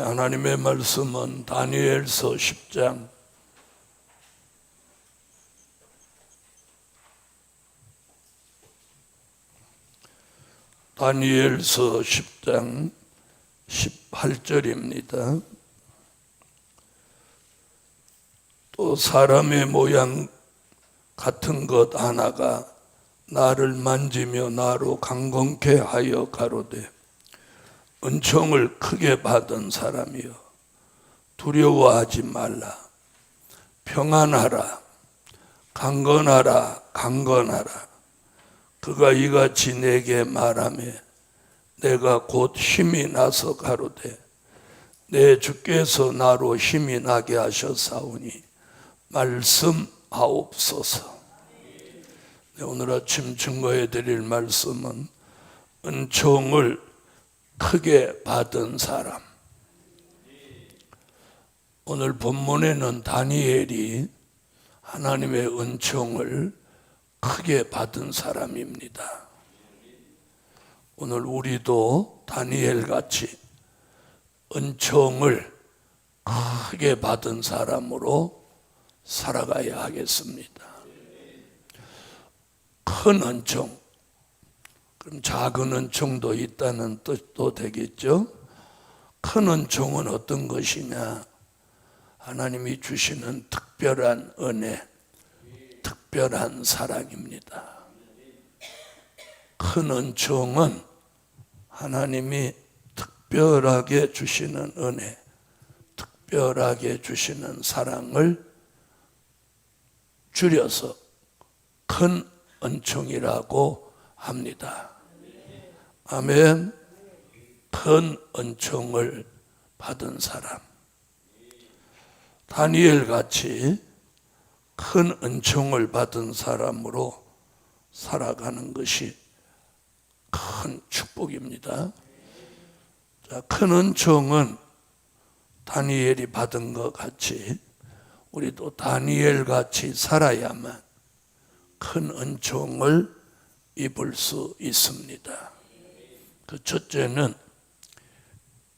하나님의 말씀은 다니엘서 10장 다니엘서 10장 18절입니다. 또 사람의 모양 같은 것 하나가 나를 만지며 나로 강건케 하여 가로되 은총을 크게 받은 사람이여 두려워하지 말라. 평안하라. 강건하라. 강건하라. 그가 이같이 내게 말하며 내가 곧 힘이 나서 가로되 내 주께서 나로 힘이 나게 하셨사오니 말씀하옵소서. 오늘 아침 증거해 드릴 말씀은 은총을 크게 받은 사람. 오늘 본문에는 다니엘이 하나님의 은총을 크게 받은 사람입니다. 오늘 우리도 다니엘같이 은총을 크게 받은 사람으로 살아가야 하겠습니다. 큰 은총, 그럼 작은 은총도 있다는 뜻도 되겠죠? 큰 은총은 어떤 것이냐? 하나님이 주시는 특별한 은혜, 특별한 사랑입니다. 큰 은총은 하나님이 특별하게 주시는 은혜, 특별하게 주시는 사랑을 줄여서 큰 은총이라고 합니다. 아멘. 큰 은총을 받은 사람, 다니엘 같이 큰 은총을 받은 사람으로 살아가는 것이 큰 축복입니다. 자, 큰 은총은 다니엘이 받은 것 같이 우리도 다니엘 같이 살아야만 큰 은총을 입을 수 있습니다. 그 첫째는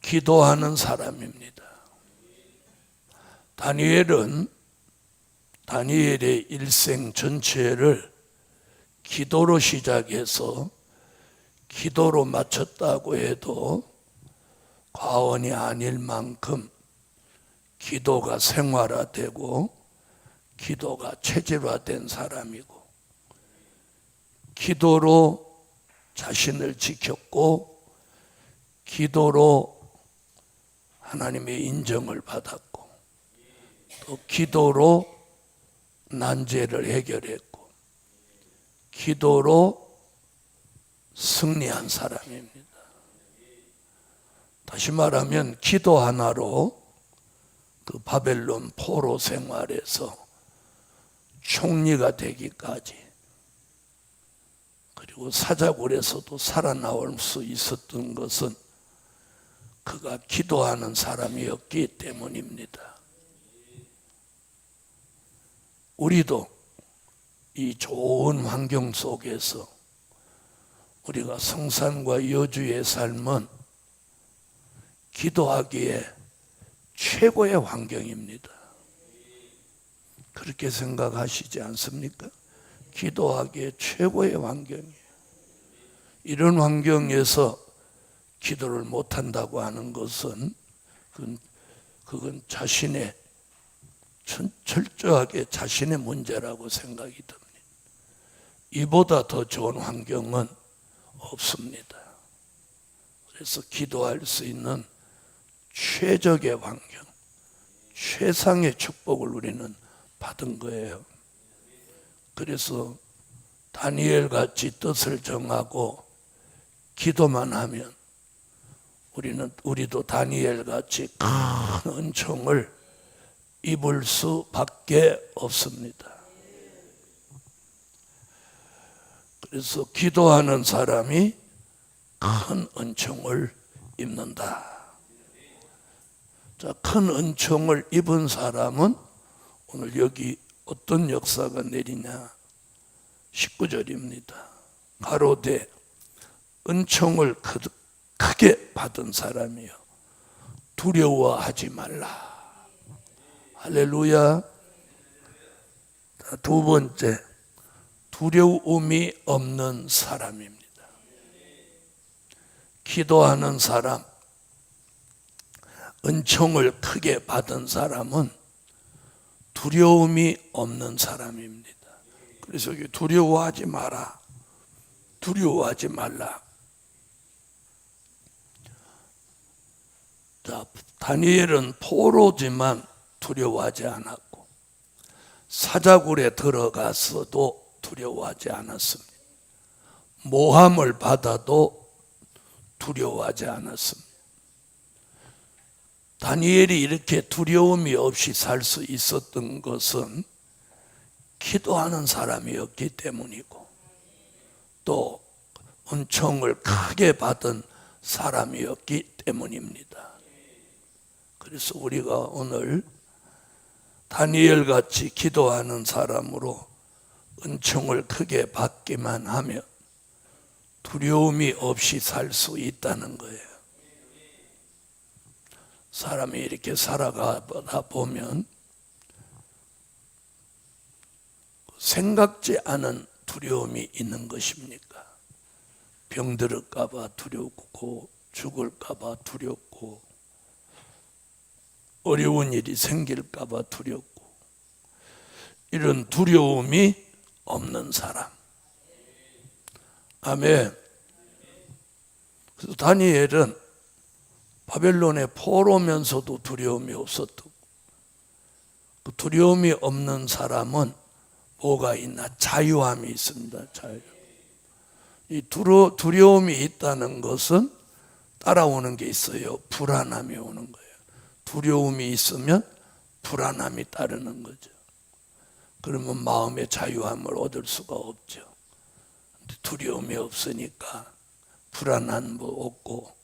기도하는 사람입니다. 다니엘의 일생 전체를 기도로 시작해서 기도로 마쳤다고 해도 과언이 아닐 만큼 기도가 생활화되고 기도가 체질화된 사람이고 기도로 자신을 지켰고 기도로 하나님의 인정을 받았고 또 기도로 난제를 해결했고 기도로 승리한 사람입니다. 다시 말하면 기도 하나로 그 바벨론 포로 생활에서 총리가 되기까지 그리고 사자굴에서도 살아나올 수 있었던 것은 그가 기도하는 사람이었기 때문입니다. 우리도 이 좋은 환경 속에서 우리가 성산과 여주의 삶은 기도하기에 최고의 환경입니다. 그렇게 생각하시지 않습니까? 기도하기에 최고의 환경이에요. 이런 환경에서 기도를 못한다고 하는 것은 그건 자신의 철저하게 자신의 문제라고 생각이 듭니다. 이보다 더 좋은 환경은 없습니다. 그래서 기도할 수 있는 최적의 환경, 최상의 축복을 우리는 받은 거예요. 그래서 다니엘 같이 뜻을 정하고 기도만 하면 우리도 다니엘 같이 큰 은총을 입을 수밖에 없습니다. 그래서 기도하는 사람이 큰 은총을 입는다. 자, 큰 은총을 입은 사람은 오늘 여기 어떤 역사가 내리냐? 19절입니다. 가로되 은총을 크게 받은 사람이요 두려워하지 말라. 할렐루야. 두 번째, 두려움이 없는 사람입니다. 기도하는 사람, 은총을 크게 받은 사람은 두려움이 없는 사람입니다. 그래서 두려워하지 마라, 두려워하지 말라. 자, 다니엘은 포로지만 두려워하지 않았고 사자굴에 들어가서도 두려워하지 않았습니다. 모함을 받아도 두려워하지 않았습니다. 다니엘이 이렇게 두려움이 없이 살 수 있었던 것은 기도하는 사람이었기 때문이고 또 은총을 크게 받은 사람이었기 때문입니다. 그래서 우리가 오늘 다니엘 같이 기도하는 사람으로 은총을 크게 받기만 하면 두려움이 없이 살 수 있다는 거예요. 사람이 이렇게 살아가다 보면 생각지 않은 두려움이 있는 것입니까? 병들을까 봐 두렵고 죽을까 봐 두렵고 어려운 일이 생길까 봐 두렵고 이런 두려움이 없는 사람. 아멘. 그래서 다니엘은 바벨론의 포로면서도 두려움이 없었고 그 두려움이 없는 사람은 뭐가 있나? 자유함이 있습니다. 자유. 이 두려움이 있다는 것은 따라오는 게 있어요. 불안함이 오는 거예요. 두려움이 있으면 불안함이 따르는 거죠. 그러면 마음의 자유함을 얻을 수가 없죠. 두려움이 없으니까 불안함도 없고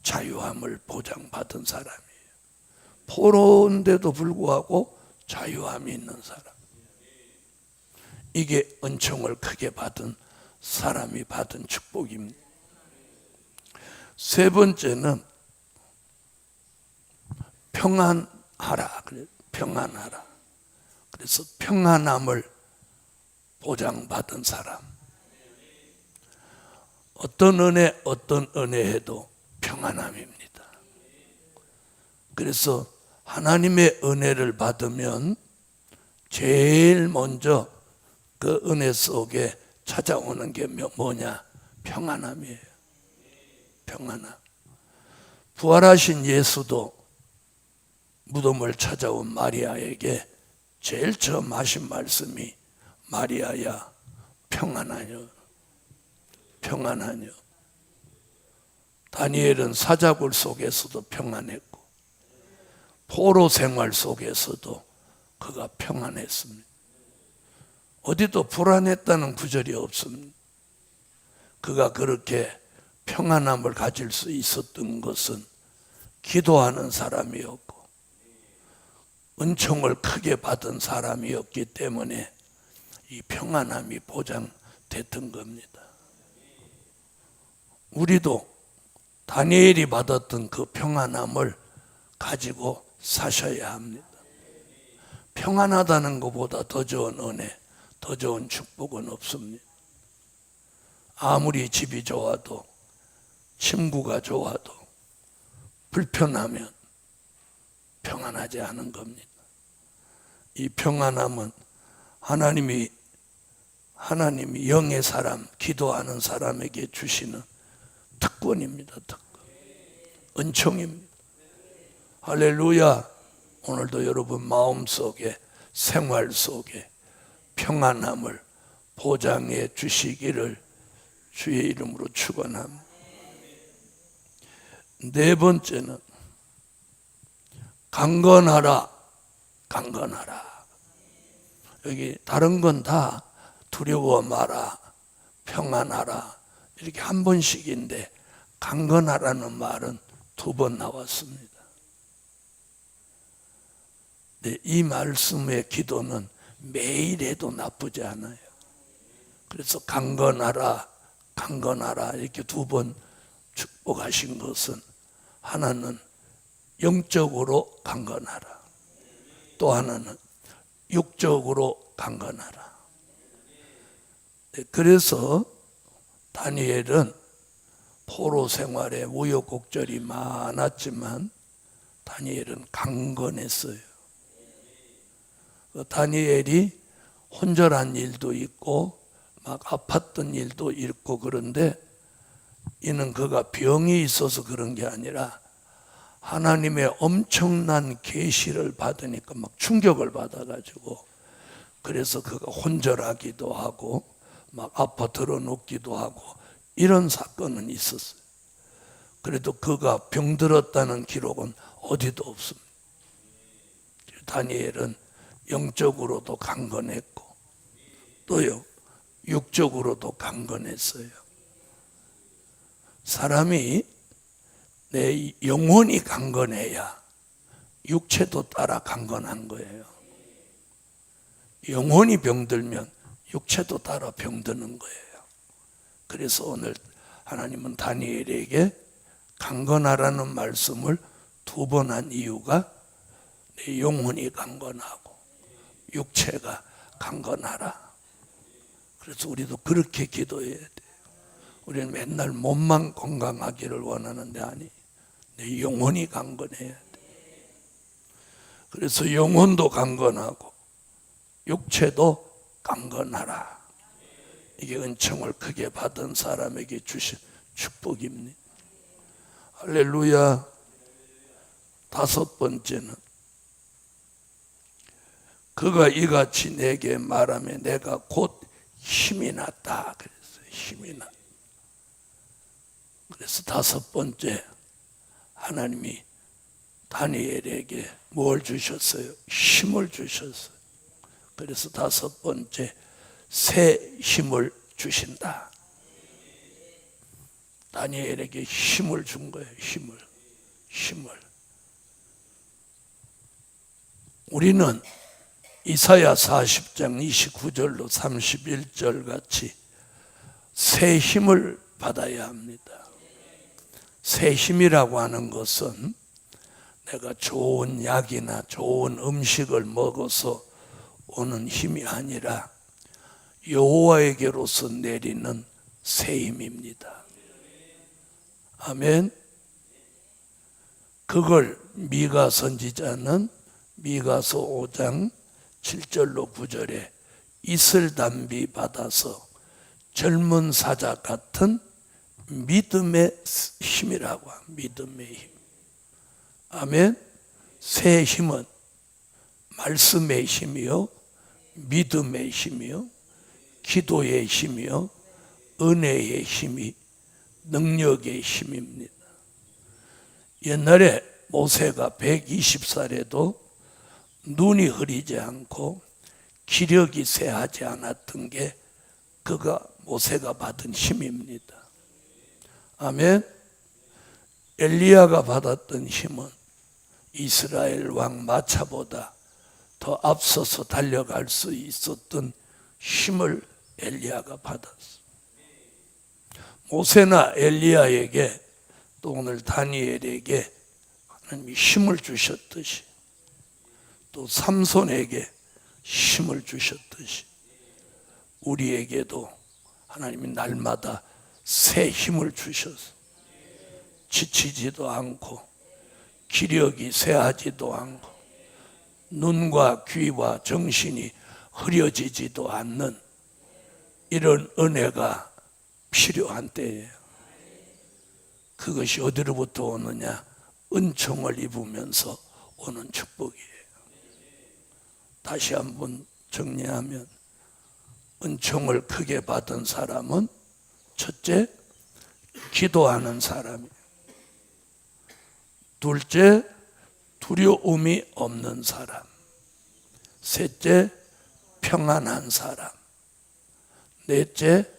자유함을 보장받은 사람이에요. 포로인데도 불구하고 자유함이 있는 사람. 이게 은총을 크게 받은 사람이 받은 축복입니다. 세 번째는 평안하라. 평안하라. 그래서 평안함을 보장받은 사람. 어떤 은혜에도 평안함입니다. 그래서 하나님의 은혜를 받으면 제일 먼저 그 은혜 속에 찾아오는 게 뭐냐? 평안함이에요. 평안함. 부활하신 예수도 무덤을 찾아온 마리아에게 제일 처음 하신 말씀이 마리아야 평안하뇨. 평안하뇨. 다니엘은 사자굴 속에서도 평안했고 포로 생활 속에서도 그가 평안했습니다. 어디도 불안했다는 구절이 없습니다. 그가 그렇게 평안함을 가질 수 있었던 것은 기도하는 사람이었고 은총을 크게 받은 사람이었기 때문에 이 평안함이 보장됐던 겁니다. 우리도 다니엘이 받았던 그 평안함을 가지고 사셔야 합니다. 평안하다는 것보다 더 좋은 은혜, 더 좋은 축복은 없습니다. 아무리 집이 좋아도 친구가 좋아도 불편하면 평안하지 않은 겁니다. 이 평안함은 하나님이 영의 사람, 기도하는 사람에게 주시는 특권입니다. 특권. 은총입니다. 할렐루야. 오늘도 여러분 마음속에 생활 속에 평안함을 보장해 주시기를 주의 이름으로 축원합니다. 네 번째는 강건하라. 강건하라. 여기 다른 건 다 두려워 마라, 평안하라 이렇게 한 번씩인데 강건하라는 말은 2번 나왔습니다. 네, 이 말씀의 기도는 매일 해도 나쁘지 않아요. 그래서 강건하라, 강건하라 이렇게 2번 축복하신 것은 하나는 영적으로 강건하라. 또 하나는 육적으로 강건하라. 그래서 다니엘은 포로 생활에 우여곡절이 많았지만 다니엘은 강건했어요. 다니엘이 혼절한 일도 있고 막 아팠던 일도 있고, 그런데 이는 그가 병이 있어서 그런 게 아니라 하나님의 엄청난 계시를 받으니까 막 충격을 받아가지고, 그래서 그가 혼절하기도 하고 막 아파 드러눕기도 하고 이런 사건은 있었어요. 그래도 그가 병들었다는 기록은 어디도 없습니다. 다니엘은 영적으로도 강건했고 또요 육적으로도 강건했어요. 사람이 내 영혼이 강건해야 육체도 따라 강건한 거예요. 영혼이 병들면 육체도 따라 병드는 거예요. 그래서 오늘 하나님은 다니엘에게 강건하라는 말씀을 2번 한 이유가 내 영혼이 강건하고 육체가 강건하라. 그래서 우리도 그렇게 기도해야 돼요. 우리는 맨날 몸만 건강하기를 원하는데 아니, 내 영혼이 강건해야 돼. 그래서 영혼도 강건하고 육체도 강건하라. 이게 은총을 크게 받은 사람에게 주신 축복입니다. 할렐루야. 5번째는 그가 이같이 내게 말하며 내가 곧 힘이 났다. 그랬어요. 힘이 났다. 그래서 5번째, 하나님이 다니엘에게 뭘 주셨어요? 힘을 주셨어요. 그래서 5번째, 새 힘을 주신다. 다니엘에게 힘을 준 거예요. 힘을. 우리는 이사야 40장 29절로 31절 같이 새 힘을 받아야 합니다. 새 힘이라고 하는 것은 내가 좋은 약이나 좋은 음식을 먹어서 오는 힘이 아니라 여호와에게로서 내리는 새 힘입니다. 아멘. 그걸 미가 선지자는 미가서 5장 7절로 9절에 이슬 담비 받아서 젊은 사자 같은 믿음의 힘이라고 합니다. 믿음의 힘. 아멘. 새 힘은 말씀의 힘이요, 믿음의 힘이요, 기도의 힘이요, 은혜의 힘이, 능력의 힘입니다. 옛날에 모세가 120살에도 눈이 흐리지 않고 기력이 쇠하지 않았던 게 그가 모세가 받은 힘입니다. 아멘. 엘리야가 받았던 힘은 이스라엘 왕 마차보다 더 앞서서 달려갈 수 있었던 힘을 엘리야가 받았어. 모세나 엘리야에게 또 오늘 다니엘에게 하나님이 힘을 주셨듯이, 또 삼손에게 힘을 주셨듯이 우리에게도 하나님이 날마다 새 힘을 주셔서 지치지도 않고 기력이 쇠하지도 않고 눈과 귀와 정신이 흐려지지도 않는 이런 은혜가 필요한 때예요. 그것이 어디로부터 오느냐? 은총을 입으면서 오는 축복이에요. 다시 한번 정리하면 은총을 크게 받은 사람은 첫째, 기도하는 사람이에요. 둘째, 두려움이 없는 사람. 셋째, 평안한 사람. 넷째,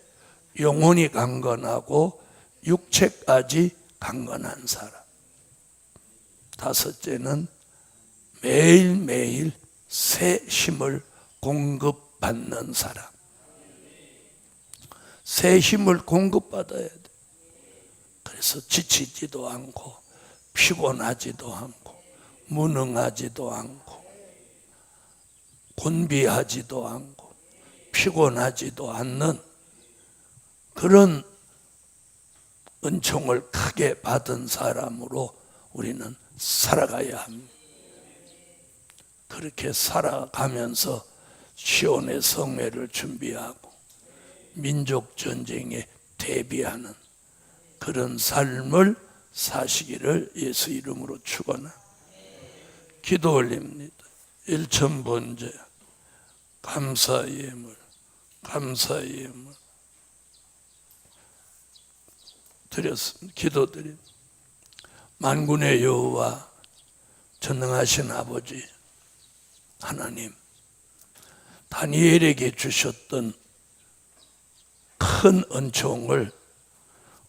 영혼이 강건하고 육체까지 강건한 사람. 다섯째는 매일매일 새 힘을 공급받는 사람. 새 힘을 공급받아야 돼. 그래서 지치지도 않고 피곤하지도 않고 무능하지도 않고 곤비하지도 않고 피곤하지도 않는 그런 은총을 크게 받은 사람으로 우리는 살아가야 합니다. 그렇게 살아가면서 시온의 성회를 준비하고 민족 전쟁에 대비하는 그런 삶을 사시기를 예수 이름으로 축원합니다. 기도 올립니다. 일천번제 감사 예물 드렸습니다. 기도드립니다. 만군의 여호와 전능하신 아버지 하나님, 다니엘에게 주셨던 큰 은총을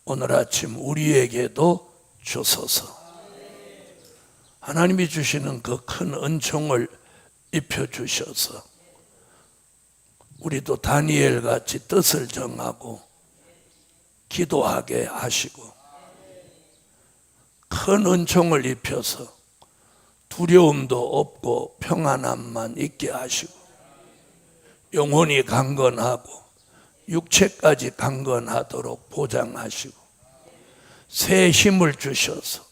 오늘 아침 우리에게도 주소서. 하나님이 주시는 그 큰 은총을 입혀주셔서 우리도 다니엘같이 뜻을 정하고 기도하게 하시고 큰 은총을 입혀서 두려움도 없고 평안함만 있게 하시고 영혼이 강건하고 육체까지 강건하도록 보장하시고 새 힘을 주셔서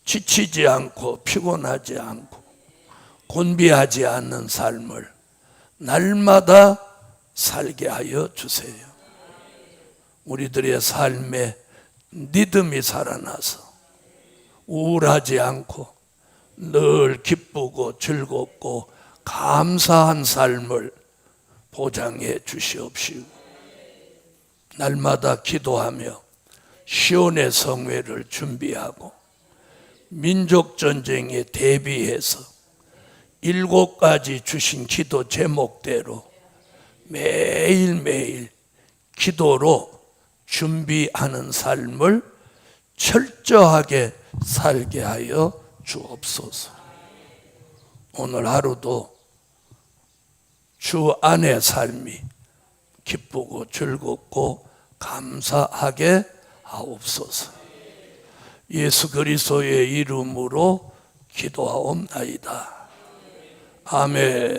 지치지 않고 피곤하지 않고 곤비하지 않는 삶을 날마다 살게 하여 주세요. 우리들의 삶에 믿음이 살아나서 우울하지 않고 늘 기쁘고 즐겁고 감사한 삶을 보장해 주시옵시고 날마다 기도하며 시온의 성회를 준비하고 민족전쟁에 대비해서 7가지 주신 기도 제목대로 매일매일 기도로 준비하는 삶을 철저하게 살게 하여 주옵소서. 오늘 하루도 주 안의 삶이 기쁘고 즐겁고 감사하게 하옵소서. 예수 그리스도의 이름으로 기도하옵나이다. 아멘.